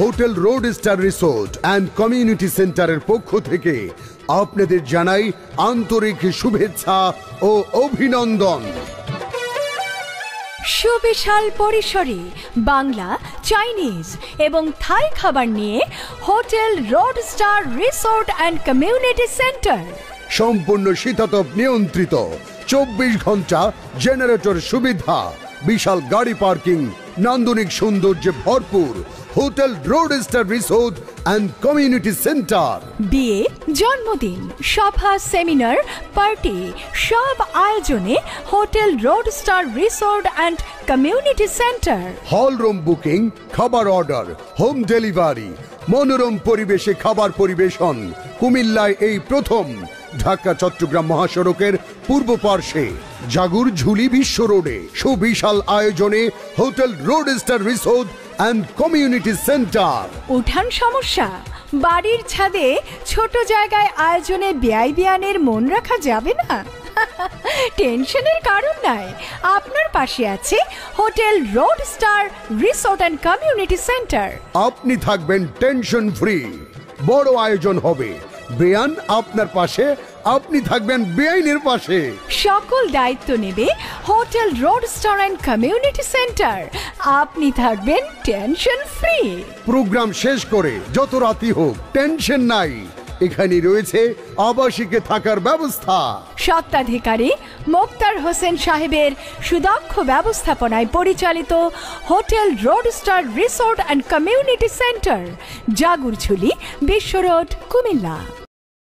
Hotel road star resort and community সেন্টারের পক্ষ থেকে আপনাদের জানাই আন্তরিক শুভেচ্ছা ও অভিনন্দন। সুবিশাল পরিসরে বাংলা, চাইনিজ এবং থাই খাবার নিয়ে hotel road star resort and community centre. সম্পূর্ণ শীতাতপ নিয়ন্ত্রিত, 24 ঘন্টা জেনারেটর সুবিধা, বিশাল গাড়ি পার্কিং, নান্দনিক সৌন্দর্যে ভরপুর hotel road star resort and community centre. বিয়ে, জন্মদিন, সভা, সেমিনার, পার্টি সব আয়োজনে hotel road star resort and community centre. Hall room booking, খাবার অর্ডার, হোম ডেলিভারি, মনোরম পরিবেশে খাবার পরিবেশন। কুমিল্লায় এই প্রথম। ঢাকা চট্টগ্রাম মহাসড়কের পূর্ব পার্শ্বে জাগুর ঝুলি বিশ্ব রোডে সুবিশাল আয়োজনে hotel road star resort and community centre. উঠান সমস্যা? বাড়ির ছাদে ছোট জায়গায় আয়োজনে ব্যয় মন রাখা যাবে না? টেনশনের কারণ নাই, আপনার পাশে আছে hotel road star resort and community centre. আপনি থাকবেন টেনশন ফ্রি। বড় আয়োজন হবে, বেয়ান আপনার পাশে, আপনি থাকবেন বেআইনের পাশে। সকল দায়িত্ব নেবে hotel road star and community centre. আপনি থাকবেন টেনশন ফ্রি। প্রোগ্রাম শেষ করে যত রাতি হোক টেনশন নাই, এখানে রয়েছে আবাসিকে থাকার ব্যবস্থা। স্বত্বাধিকারী মোক্তার হোসেন সাহেবের সুদক্ষ ব্যবস্থাপনায় পরিচালিত hotel road star resort and community centre, Jagurjhuli, Bishwa road, Comilla.